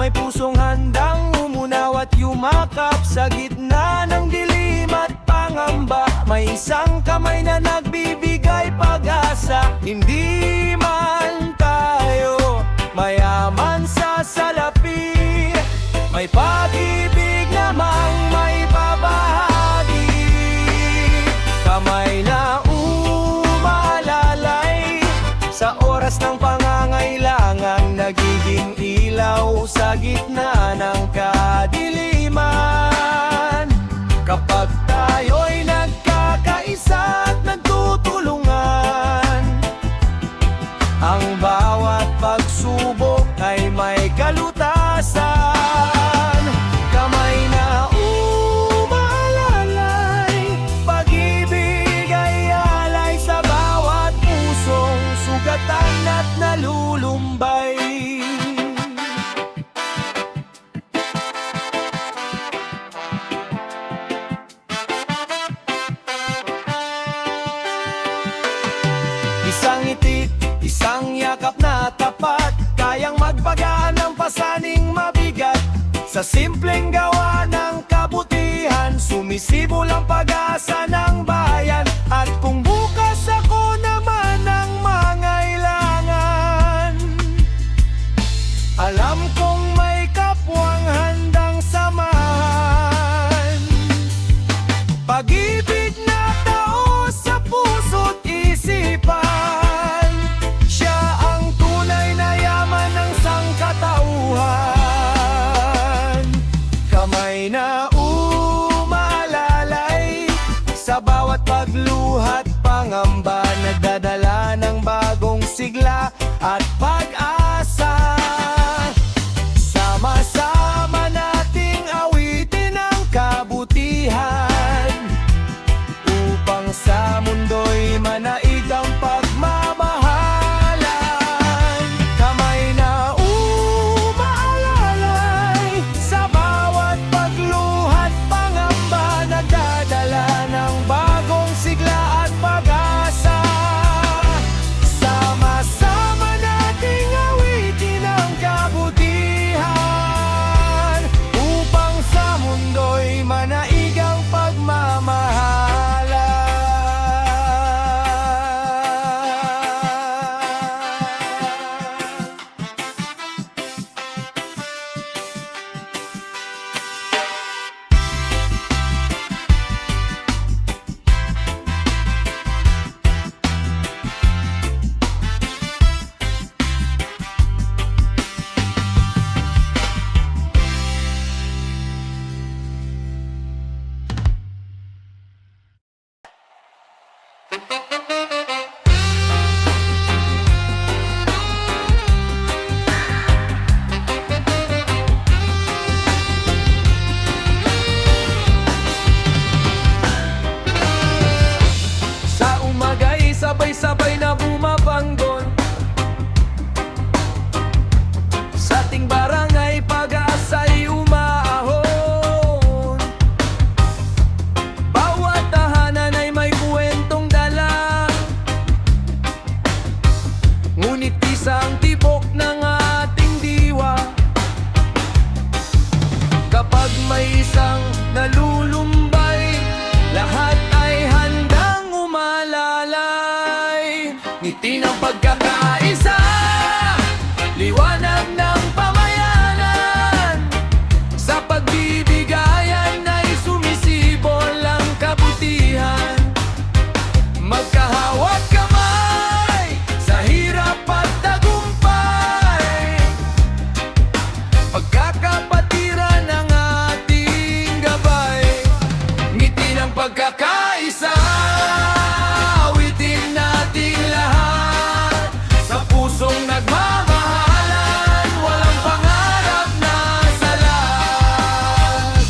may pusong handang umunaw at yumakap sa gitna ng dilim at pangamba. May isang kamay na nagbibigay pag-asa. Hindi man tayo mayaman sa salapi, may pag-ibig namang may babahagi. Kamay na umalalay sa oras ng pangangailangan, nagiging ilaw sa gitna ng kadiliman. Kapag tayo'y nagkakaisa at nagtutulungan, ang bawat pagsubok ay may kalutasan. Kamay na umalalay, pag-ibig ay alay sa bawat pusong sugatan at nalulumbay. Isang ngiti, isang yakap na tapat, kayang magpagaan ng pasaning mabigat. Sa simpleng gawa ng kabutihan, sumisibol ang pag-asa ng bayan. At kung bukas ako naman ang mangailangan, alam kong may kapwang handang samahan. Pag-ibig na taos sa puso't isipan, siya ang tunay na yaman ng sangkatauhan. Kamay na umalalay sa bawat pagluhat pangamba, nagdadala ng bagong sigla at pag-asa. Sama-sama nating awitin ang kabutihan, upang sa mundo'y manaig ang pagmamahalan. Kamay na umaalalay sa bawat pagluhat pangamba, nagdadala ng bagong sigla at pag-asa. Sama-sama nating awitin ang kabutihan, upang sa mundo'y manaig ang pagmamahalan. Sa umaga'y sabay-sabay na bumabanggon, sa ating barangay pag-aasa'y umaahon. Bawat tahanan ay may buwentong dala, ngunit isang tibok ng ating diwa. Kapag may isang nalulumbay, lahat ay handang umalalay. Ngiti ng pagkakaisa, liwanag ng pamayanan. Sa pagbibigayan ay sumisibol ang kabutihan. Magkahawat kamay sa hirap at tagumpay, pagkakapatiran ng ating gabay. Ngiti ng pagkakaisa, awitin nating lahat, sa pusong nagmamahalan, walang pangarap na salat.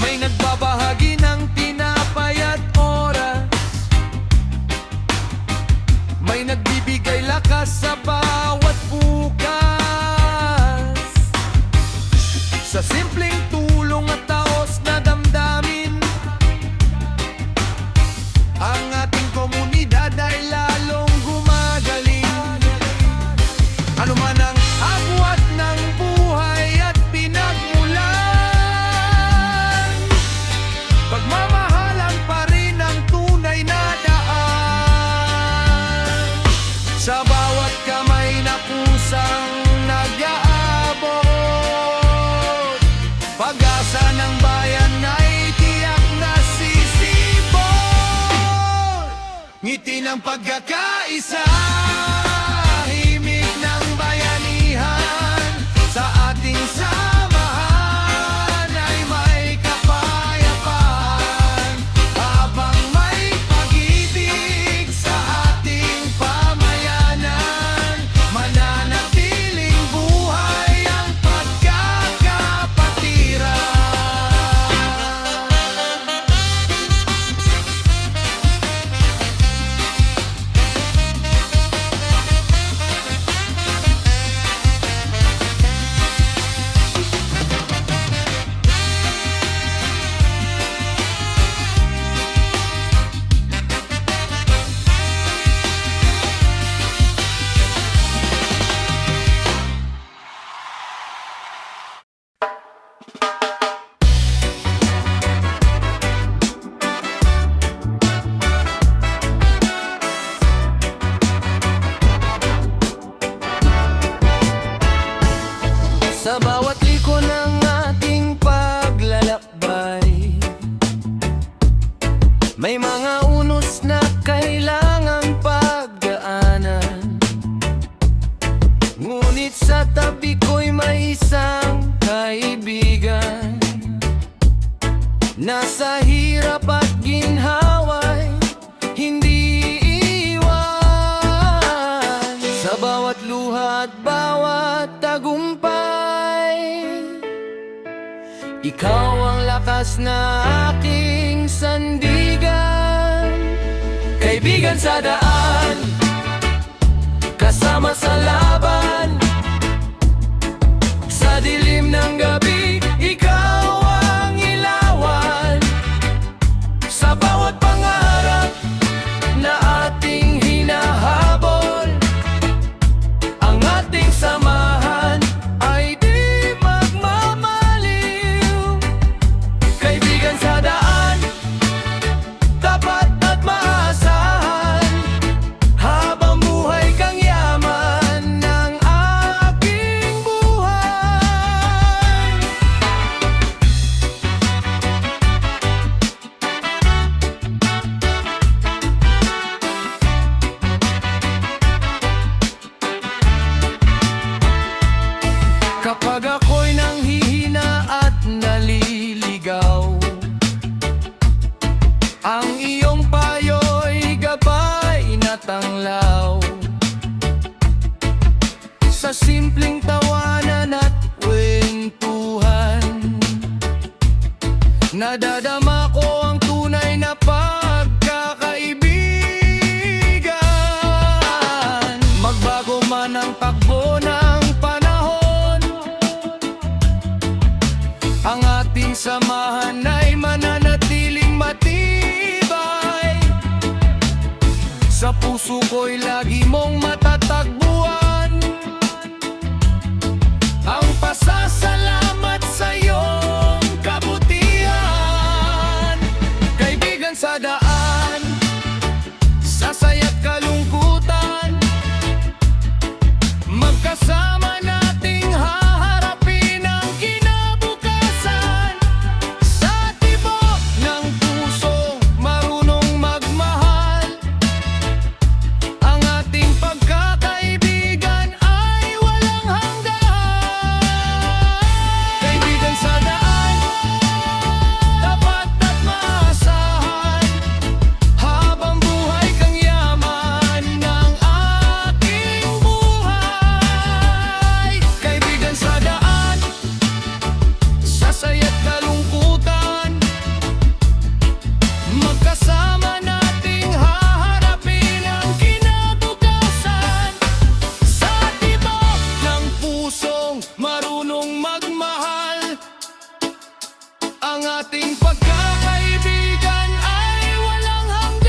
May nagbabahagi ng tinapay at oras, may nagbibigay lakas sa bawat bukas. Sa simpleng ng pagkakaisa. Himig ng bayanihan sa ating samahan ay may kapayapaan. Habang may pag-ibig sa ating pamayanan, mananatiling buhay ang pagkakapatiran. Sa bawat liko ng ating paglalakbay, may mga unos na kailangang pagdaanan. Ngunit sa tabi ko'y may isang kaibigan na sa hirap at ginhawa'y hindi iwan. Sa bawat luha at bawat tagumpay, ikaw ang lakas na aking sandigan. Kaibigan sa daan, kasama sa laban, sa dilim ng gabi, ikaw ang ilawan. Sa bawat pangarap na ating hinahabol, ang ating samahan ay di magmamaliw. Kaibigan sa daan, tapat at maasahan, habang buhay kang yaman ng aking buhay. Kapag ako'y nanghihina at naliligaw, ang iyong payo'y gabay na tanglaw. Sa simpleng tawanan at kwentuhan, nadadama ko ang tunay na pagkakaibigan. Magbago man ang takbo ng panahon, ang ating samahan ay mananatiling matibay. Sa puso ko'y lagi mong matatagpuan ang pasasalamat sa iyong kabutihan. Kaibigan sa daan, sa saya't kalungkutan, magkasama nating haharapin ang kinabukasan. Sa tibok ng pusong marunong magmahal, ang ating pagkakaibigan ay walang hanggan. Kaibigan sa daan, tapat at maasahan, habang buhay kang yaman ng aking buhay. Kaibigan sa daan, sa saya't kalungkutan, magkasama nating haharapin ang kinabukasan. Sa tibok ng pusong marunong magmahal, ang ating pagkakaibigan ay walang hanggan.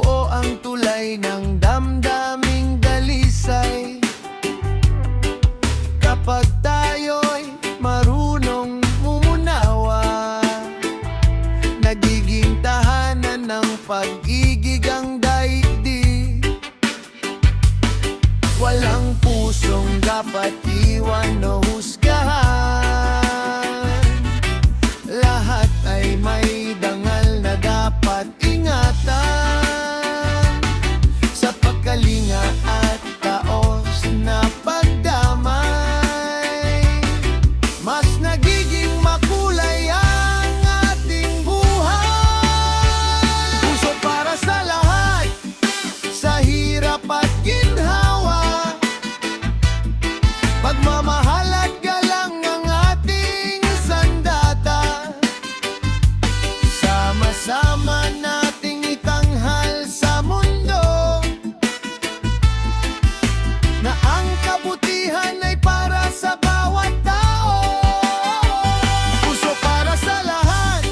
nabubuo ang tulay ng damdaming dalisay. Kapag tayo'y marunong umunawa, nagiging tahanan ng pag-ibig ang daigdig. Walang pusong dapat iwan o husgahan. Lahat ay may dangal na dapat ingatan. Sa pagkalinga at taos na pagdamay, mas nagiging makulay ang ating buhay. Puso para sa lahat, sa hirap at ginhawa, pagmamahal at galang ang ating sandata. Sama-sama nating itanghal sa mundo na ang kabutihan ay para sa bawat tao. Puso para sa lahat,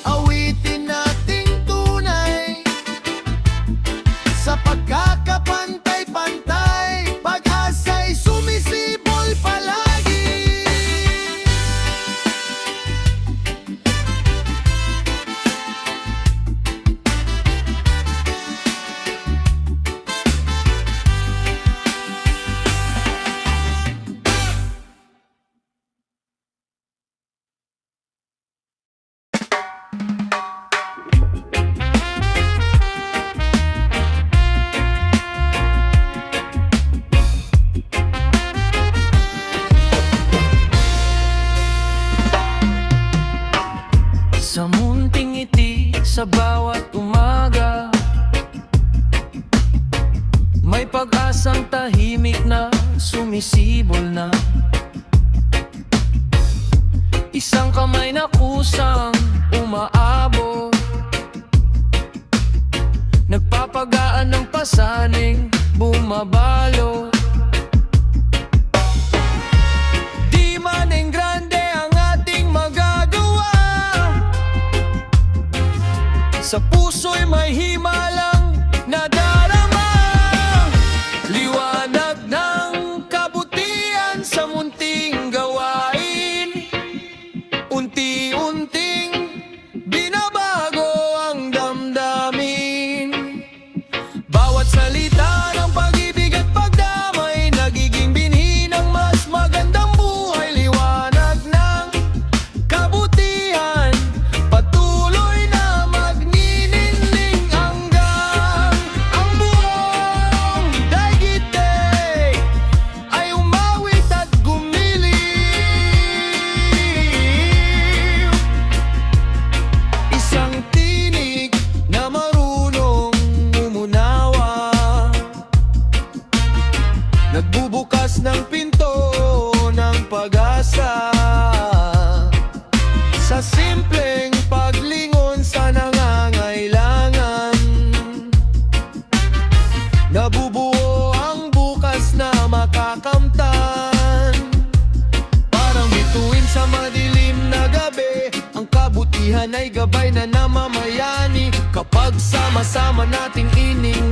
awitin nating tunay. Sa pagkakapantay-pantay, pag-asa'y sumisibol palagi. Sa munting ngiti sa bawat umaga, may pag-asang tahimik na sumisibol na. Isang kamay na kusang umaabot, nagpapagaan ng pasaning bumabalo. Di man ang grande ang ating magagawa, sa puso'y may himalang nadarama. Liwanag ng kabutihan sa munting gawain, unti-unting binabago ang damdamin. Bawat salita ng pag-ibig at pagdamay, nagiging binhi ng mas magandang buhay. Liwanag ng kabutihan, patuloy na magniningning hanggang ang buong daigdig ay umawit at gumiliw. Isang tinig na marunong umunawa, nagbubukas ng pinto ng pag-asa. Sa simpleng paglingon sa nangangailangan, nabubuo ang bukas na makakamtan. Parang bituin sa madilim na gabi, ang kabutihan ay gabay na namamayani. Kapag sama-sama nating ining